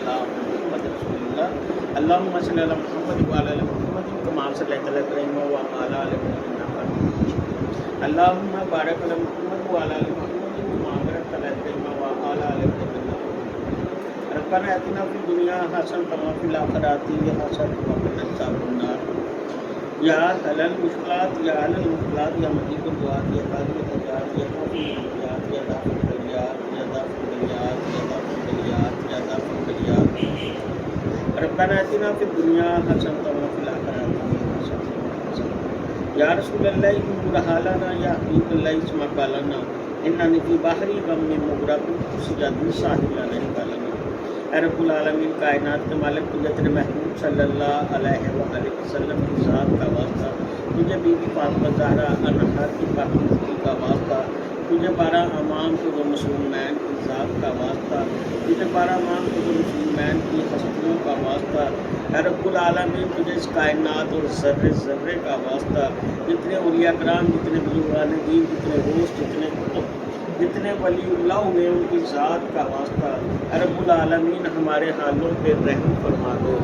अला मुहम्मद रसूलुल्लाह अल्लाहुम्मा सल्लि अला मुहम्मद व अला आलि मुहम्मद कमा सल्लैता अला इब्राहीम व अला आलि इब्राहीम इन्नका हमीदुम मजीद अल्लाहुम्मा बारिक अला मुहम्मद व अला आलि मुहम्मद कमा बारकता अला इब्राहीम व अला आलि इब्राहीम इन्नका हमीदुम मजीद रब्बना आतिना फिद दुनिया हसनतन व फिल आखिरति हसनतन व क़िना अज़ाबन नार या हलल मुश्किलात या अलल मुश्किलात या मजीबुल दुआत या कादिर हजात या काफिल हजात या दाफिल बलियात या दाफिल बलियात या दाफिल बलियात या दाफिल बलियात रब्बना आतिना फिद दुनिया हसनतन व फिल आखिरति हसनतन या रसूलल्लाह इन्ना हालना या हबीबल्लाह इस्मा कालना इन्ननी फी बहरी गम्मिन मुगरक़ुन सजदन साहिला नहीं कालना ऐ रब्बुल आलमीन कायनात के मालिक तुझे तेरे महबूब सल्लल्लाहु अलैहि वसल्लम की ज़ात का वास्ता, तुझे बीबी फातिमा ज़हरा अन्हा की पाकीज़गी का वास्ता, तुझे 12 अमाम को मुसलमान की ज़ात का वास्ता, तुझे 12 अमाम को मुसलमान की हस्तियों का वास्ता, ऐ रब्बुल आलमीन तुझे इस कायनात और ज़र्रे ज़र्रे का वास्ता, जितने औलिया कराम, जितने बुज़ुर्गान दीन, जितने दोस्त, जितने कुतुब, जितने वलीउल्लाह हुए उनकी ज़ात का वास्ता, रब्बुल आलमीन हमारे हालों पे रहम फरमा दो।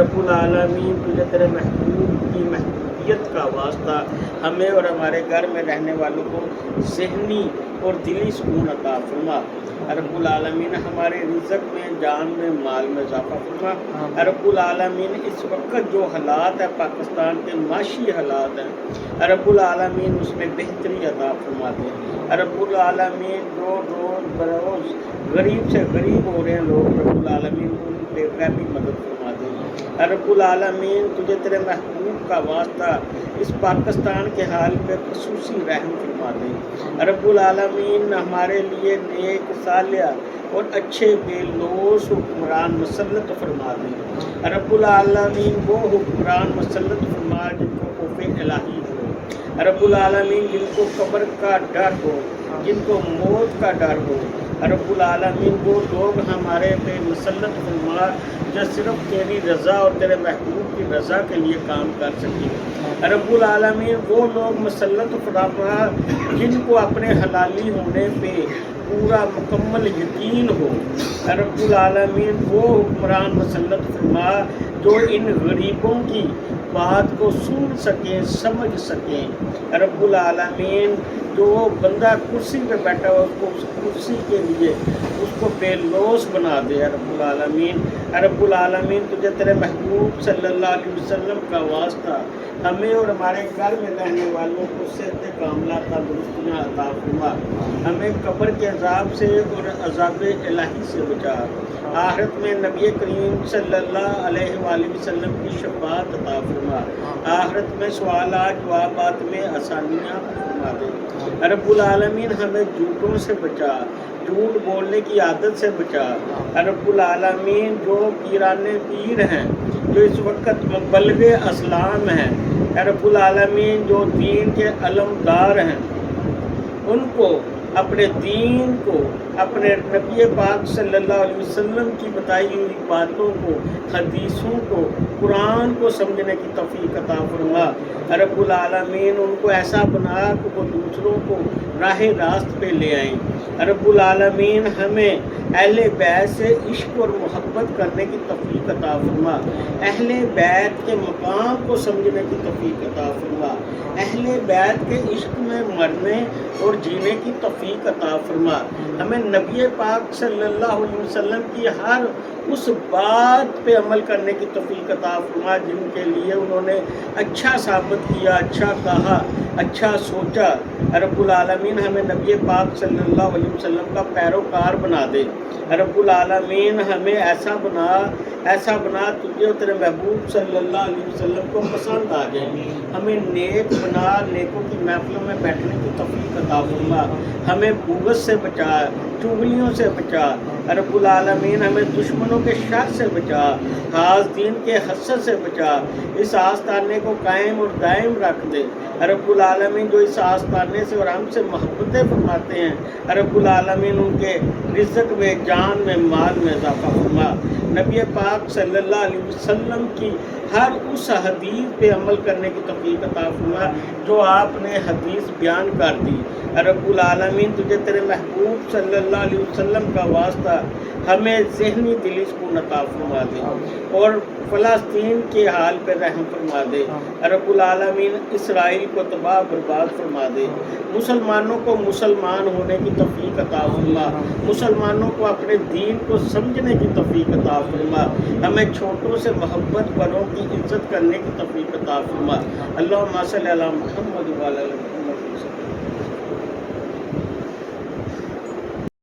रब्बुल आलमीन तुझे तेरे महबूब की महबूबियत का वास्ता, हमें और हमारे घर में रहने वालों को ज़हनी और दिली सुकून अता फरमा। रब्बुल आलमीन हमारे रिज़्क़ में, जान में, माल में इज़ाफ़ा फरमा। रब्बुल आलमीन इस वक्त जो हालात है पाकिस्तान के माशी हालात हैं, रब्बुल आलमीन उसमें बेहतरी अता फरमा दे। रब्बुल आलमीन जो रोज़ बरोज़ गरीब से गरीब हो रहे हैं लोग, रब्बुल आलमीन उन पे भी मदद फरमा दे। रब्बुल आलमीन तुझे तेरे महबूब का वास्ता इस पाकिस्तान के हाल पे ख़ुसूसी रहम फरमा दे। रब्बुल आलमीन हमारे लिए नेक सालिया और अच्छे बेलोस हुक्मरान मुसल्लत फरमा दे। रब्बुल आलमीन वो हुक्मरान मुसल्लत फरमा जिनको खौफ़े इलाही हो, रब्बुल आलमीन जिनको कब्र का डर हो, जिनको मौत का डर हो। रब्बुल आलमीन वो लोग हमारे पे मुसल्लत फरमा जो सिर्फ तेरी रज़ा और तेरे महबूब की रज़ा के लिए काम कर सके। रब्बुल आलमीन वो लोग मुसल्लत फरमा जिनको अपने हलाली होने पे पूरा मुकम्मल यकीन हो। रब्बुल आलमीन वो हुक्मरान मुसल्लत फरमा जो इन गरीबों की बात को सुन सकें, समझ सकें। रब्बुल आलमीन जो बंदा कुर्सी पे बैठा हुआ उसको उस कुर्सी के लिए उसको बेलोस बना दे। रब्बुल आलमीन, रब्बुल आलमीन तुझे तेरे महबूब सल्लल्लाहु अलैहि वसल्लम का वास्ता, हमें और हमारे घर में रहने वालों को सेहत कामला तंदुरुस्तियाँ अता फरमा। हमें कब्र के अज़ाब से और अज़ाब इलाही से बचा। आखिरत में नबी करीम सल्लल्लाहु अलैहि वसल्लम की शफ़ाअत अता फरमा। आखिरत में सवालात जवाबात में आसानियाँ फरमा दे। रब्बुल आलमीन हमें झूठों से बचा, झूठ बोलने की आदत से बचा। रब्बुल आलमीन जो पीराने पीर हैं, जो इस वक्त मुबल्लिग़ अस्लाम हैं, रब्बुल आलमीन जो दीन के अलमदार हैं, उनको अपने दीन को, अपने नबी पाक सल्लल्लाहु अलैहि वसल्लम की बताई हुई बातों को, हदीसों को, कुरान को समझने की तौफीक अता फरमा। रब्बुल आलमीन उनको ऐसा बना कि वो दूसरों को राह रास्त पे ले आएँ। रब्बुल आलमीन हमें अहले बैत से इश्क और मोहब्बत करने की तौफीक अता फरमा। अहले बैत के मकाम को समझने की तौफीक अता फरमा। अहले बैत के इश्क में मरने और जीने की तौफीक अता फरमा। हमें नबी पाक सल्लल्लाहु अलैहि वसल्लम की हर उस बात पे अमल करने की तौफीक अता फरमा जिनके लिए उन्होंने अच्छा साबित किया, अच्छा कहा, अच्छा सोचा। रब्बुल आलमीन हमें नबी पाक सल्लल्लाहु अलैहि वसल्लम का पैरोकार बना दे। रब्बुल आलमीन हमें ऐसा बना तुझे और तेरे महबूब सल्लल्लाहु अलैहि वसल्लम को पसंद आ जाए। हमें नेक बना, नेकों की महफिलों में बैठने की तौफीक अता फरमा। हमें बुग़्ज़ से बचा, चुगलियों से बचा। रब्बुल आलमीन हमें दुश्मनों के शर से बचा, हासदीन के हसद से बचा। इस आस्ताने को कायम और दायम रख दे। रब्बुल आलमीन जो इस आस्ताने से और हमसे मोहब्बतें फरमाते हैं, रब्बुल आलमीन उनके रिज़्क़ में, जान में, माल में इज़ाफ़ा फरमा। नबी पाक सल्लल्लाहु अलैहि वसल्लम की हर उस हदीस पे अमल करने की तौफीक अता फरमा जो आपने हदीस बयान कर दी। रब्बुल आलमीन तुझे तेरे महबूब सल्लल्लाहु अलैहि वसल्लम का वास्ता ہمیں ذہنی دلی سکون عطا فرما دے اور فلسطین کے حال پر رحم فرما دے رب العالمین، اسرائیل کو تباہ برباد فرما دے، مسلمانوں کو مسلمان ہونے کی توفیق عطا فرما، مسلمانوں کو اپنے دین کو سمجھنے کی توفیق عطا فرما، ہمیں چھوٹوں سے محبت، بڑوں کی عزت کرنے کی توفیق عطا فرما۔ اللہم صلی علی محمد وعلی آل محمد۔